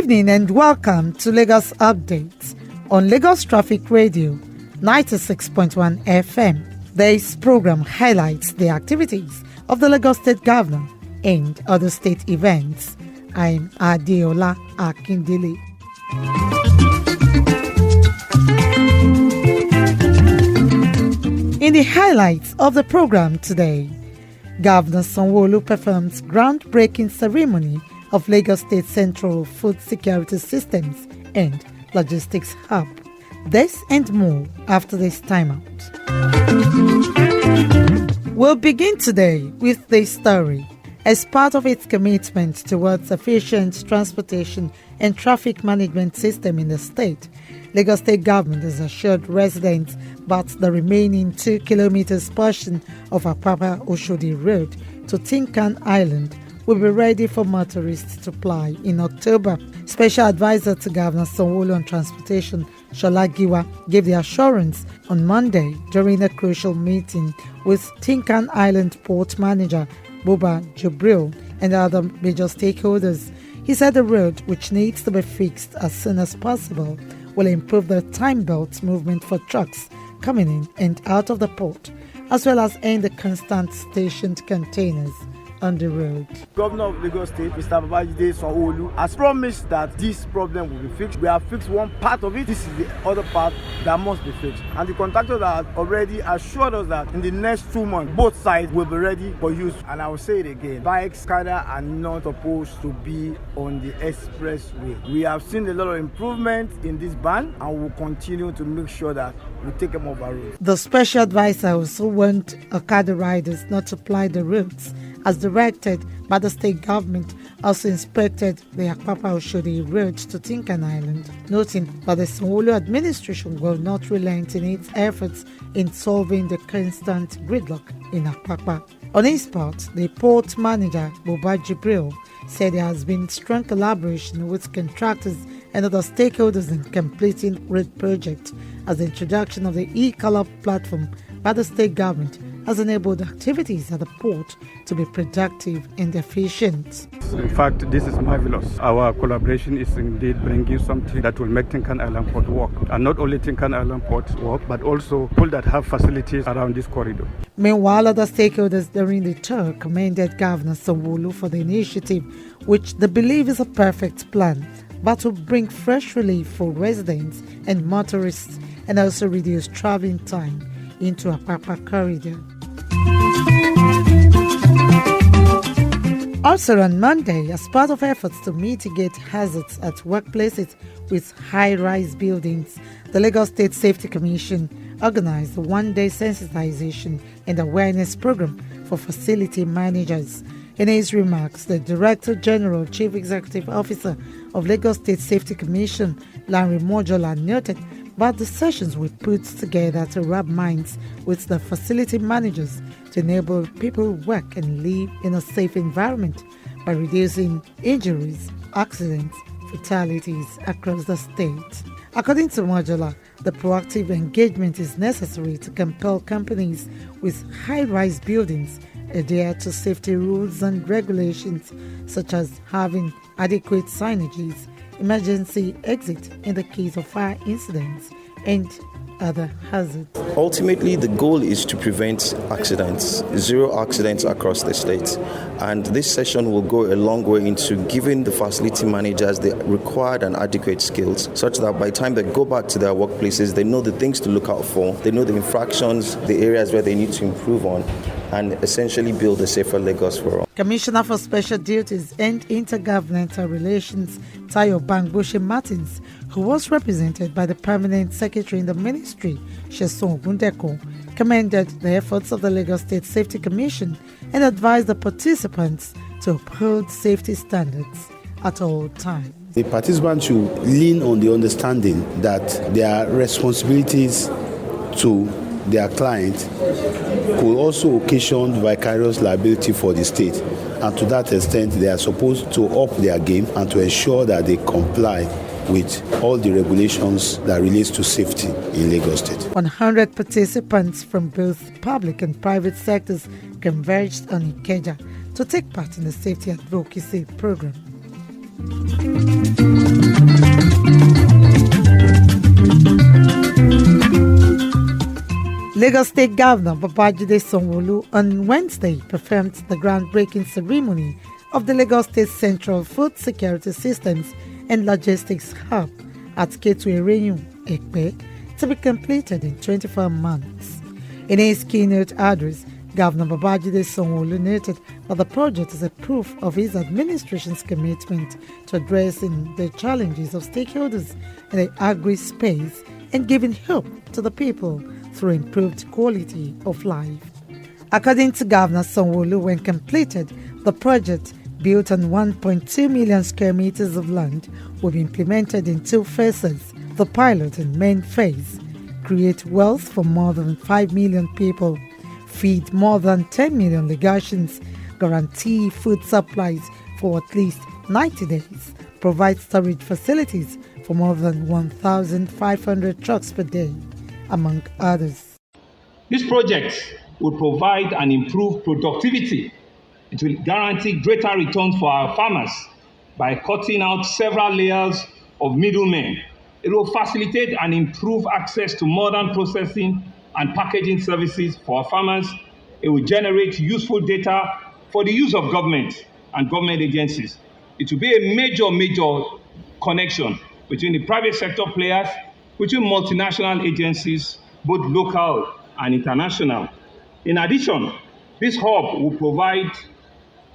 evening and welcome to Lagos Updates on Lagos Traffic Radio 96.1 FM. This program highlights the activities of the Lagos State Governor and other state events. I'm Adeola Akindele. In the highlights of the program today, Governor Sanwo-Olu performs groundbreaking ceremony of Lagos State Central Food Security Systems and Logistics Hub. This and more after this timeout. We'll begin today with this story. As part of its commitment towards efficient transportation and traffic management system in the state, Lagos State Government has assured residents that the remaining 2 kilometers portion of Apapa-Oshodi Road to Tinkan Island will be ready for motorists to ply in October. Special Advisor to Governor Sanwo-Olu on Transportation, Shola Giwa, gave the assurance on Monday during a crucial meeting with Tinkan Island Port Manager Buba Jibril and other major stakeholders. He said the road, which needs to be fixed as soon as possible, will improve the time belt movement for trucks coming in and out of the port, as well as end the constant stationed containers on the road. Governor of Lagos State, Mr. Babajide Sanwo-Olu, has promised that this problem will be fixed. We have fixed one part of it. This is the other part that must be fixed. And the contractors have already assured us that in the next 2 months, both sides will be ready for use. And I will say it again, bikes kinda are not supposed to be on the expressway. We have seen a lot of improvement in this ban and will continue to make sure that we take them off our road. The special advisor also warned Okada riders not to ply the routes as directed by the state government. Also inspected the Apapa-Oshodi Road to Tinkan Island, noting that the Sanwo-Olu administration will not relent in its efforts in solving the constant gridlock in Apapa. On his part, the port manager, Buba Jibril, said there has been strong collaboration with contractors and other stakeholders in completing road projects, as the introduction of the e-color platform by the state government has enabled activities at the port to be productive and efficient. In fact, this is marvelous. Our collaboration is indeed bringing something that will make Tinkan Island Port work. And not only Tinkan Island Port work, but also people that have facilities around this corridor. Meanwhile, other stakeholders during the tour commended Governor Sanwo-Olu for the initiative, which they believe is a perfect plan that will bring fresh relief for residents and motorists and also reduce traveling time into Apapa corridor. Also on Monday, as part of efforts to mitigate hazards at workplaces with high-rise buildings, the Lagos State Safety Commission organized a one-day sensitization and awareness program for facility managers. In his remarks, the Director General Chief Executive Officer of Lagos State Safety Commission, Larry Mojola, noted that the sessions were put together to rub minds with the facility managers to enable people work and live in a safe environment by reducing injuries, accidents, fatalities across the state. According to Mojola, the proactive engagement is necessary to compel companies with high-rise buildings adhere to safety rules and regulations, such as having adequate signages, emergency exit in the case of fire incidents, and other hazards. Ultimately, the goal is to prevent accidents, 0 accidents across the state. And this session will go a long way into giving the facility managers the required and adequate skills, such that by the time they go back to their workplaces, they know the things to look out for, they know the infractions, the areas where they need to improve on, and essentially build a safer Lagos for all. Commissioner for Special Duties and Intergovernmental Relations, Tayo Bangboshe Martins, who was represented by the Permanent Secretary in the Ministry, Sheson Ogundeko, commended the efforts of the Lagos State Safety Commission and advised the participants to uphold safety standards at all times. The participants should lean on the understanding that their responsibilities to their client could also occasion vicarious liability for the state, and to that extent they are supposed to up their game and to ensure that they comply with all the regulations that relates to safety in Lagos State. 100 participants from both public and private sectors converged on Ikeja to take part in the safety advocacy program. Lagos State Governor Babajide Sanwo-Olu on Wednesday performed the groundbreaking ceremony of the Lagos State Central Food Security Systems and Logistics Hub at Ketu Erenyun, Ekpe, to be completed in 24 months. In his keynote address, Governor Babajide Sanwo-Olu noted that the project is a proof of his administration's commitment to addressing the challenges of stakeholders in the agri-space and giving hope to the people through improved quality of life. According to Governor Sanwo-Olu, when completed, the project, built on 1.2 million square meters of land, will be implemented in 2 phases. The pilot and main phase create wealth for more than 5 million people, feed more than 10 million legations, guarantee food supplies for at least 90 days, provide storage facilities for more than 1,500 trucks per day, among others. This project will provide and improve productivity. It will guarantee greater returns for our farmers by cutting out several layers of middlemen. It will facilitate and improve access to modern processing and packaging services for our farmers. It will generate useful data for the use of government and government agencies. It will be a major connection between the private sector players, between multinational agencies, both local and international. In addition, this hub will provide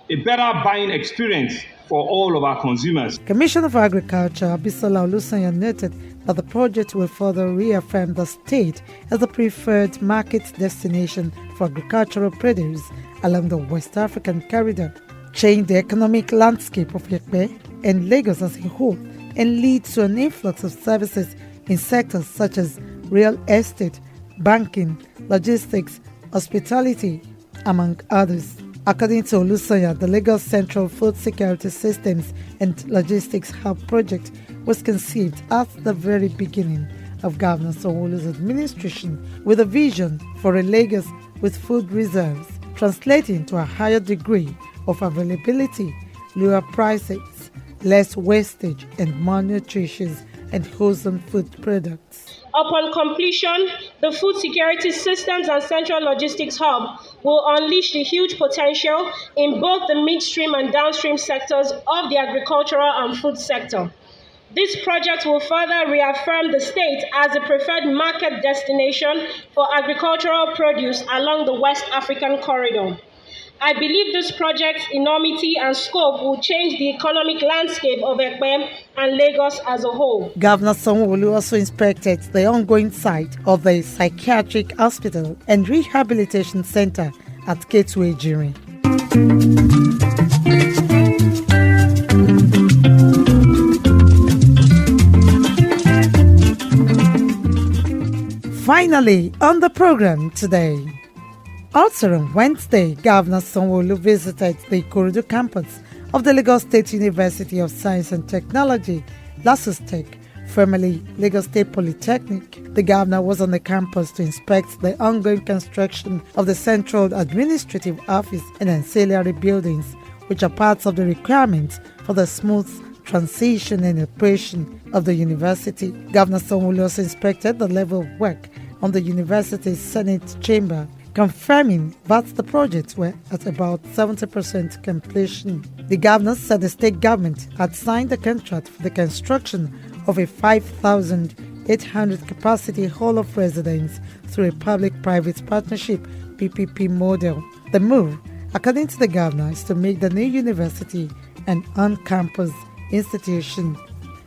a better buying experience for all of our consumers. Commissioner for Agriculture Abisola Olusanya noted that the project will further reaffirm the state as the preferred market destination for agricultural produce along the West African corridor, change the economic landscape of Ekpe and Lagos as a whole, and lead to an influx of services in sectors such as real estate, banking, logistics, hospitality, among others. According to Olusanya, the Lagos Central Food Security Systems and Logistics Hub project was conceived at the very beginning of Governor Sanwo-Olu's administration with a vision for a Lagos with food reserves, translating to a higher degree of availability, lower prices, less wastage, and more nutritious and wholesome food products. Upon completion, the Food Security Systems and Central Logistics Hub will unleash the huge potential in both the midstream and downstream sectors of the agricultural and food sector. This project will further reaffirm the state as the preferred market destination for agricultural produce along the West African corridor. I believe this project's enormity and scope will change the economic landscape of Ekpe and Lagos as a whole. Governor Sanwo-Olu also inspected the ongoing site of the Psychiatric Hospital and Rehabilitation Center at Ketu Ejirin. Finally, on the program today. Also on Wednesday, Governor Sanwo-Olu visited the Ikorodu campus of the Lagos State University of Science and Technology, Logistic, formerly Lagos State Polytechnic. The governor was on the campus to inspect the ongoing construction of the Central Administrative Office and ancillary buildings, which are parts of the requirements for the smooth transition and operation of the university. Governor Sanwo-Olu also inspected the level of work on the university's Senate chamber, confirming that the projects were at about 70% completion. The governor said the state government had signed the contract for the construction of a 5,800 capacity hall of residence through a public-private partnership PPP model. The move, according to the governor, is to make the new university an on-campus institution.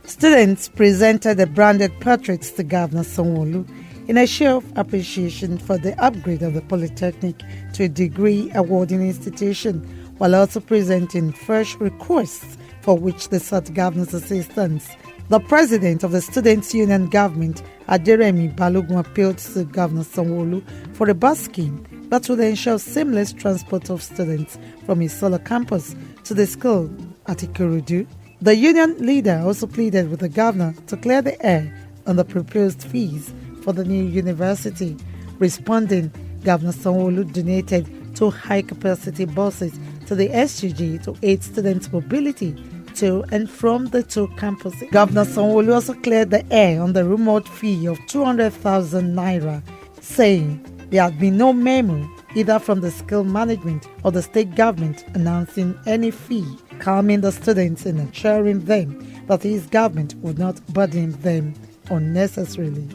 Students presented the branded portraits to Governor Sanwo-Olu in a show of appreciation for the upgrade of the Polytechnic to a degree awarding institution, while also presenting fresh requests for which they sought governor's assistance. The president of the Students' Union Government, Aderemi Balogun, appealed to Governor Sanwo-Olu for a bus scheme that would ensure seamless transport of students from his solo campus to the school at Ikorodu. The union leader also pleaded with the governor to clear the air on the proposed fees for the new university. Responding, Governor Sanwo-Olu donated 2 high-capacity buses to the SGG to aid student mobility to and from the 2 campuses. Governor Sanwo-Olu also cleared the air on the rumored fee of 200,000 naira, saying There had been no memo either from the skill management or the state government announcing any fee, calming the students and assuring them that his government would not burden them unnecessarily.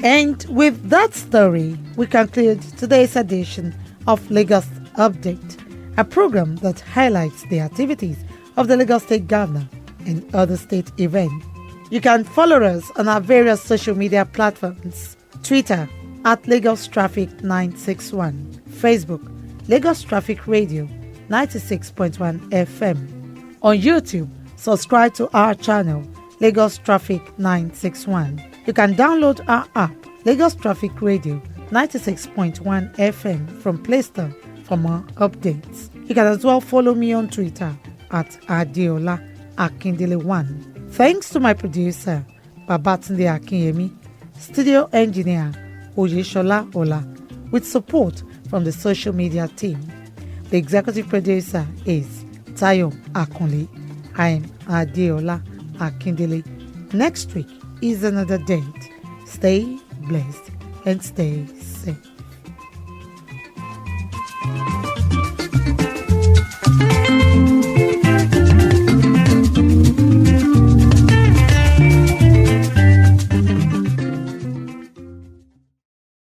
And with that story, we conclude today's edition of Lagos Update, a program that highlights the activities of the Lagos State Governor and other state events. You can follow us on our various social media platforms: Twitter at Lagos Traffic 961, Facebook Lagos Traffic Radio 96.1 FM. On YouTube, subscribe to our channel Lagos Traffic 961. You can download our app Lagos Traffic Radio 96.1 FM from Play Store for more updates. You can as well follow me on Twitter at Adeola Akindele1. Thanks to my producer, Babatunde Akinyemi, studio engineer, Oyeshola Ola, with support from the social media team. The executive producer is Tayo Akunle. I am Adeola Akindele. Next week is another date. Stay blessed and stay safe.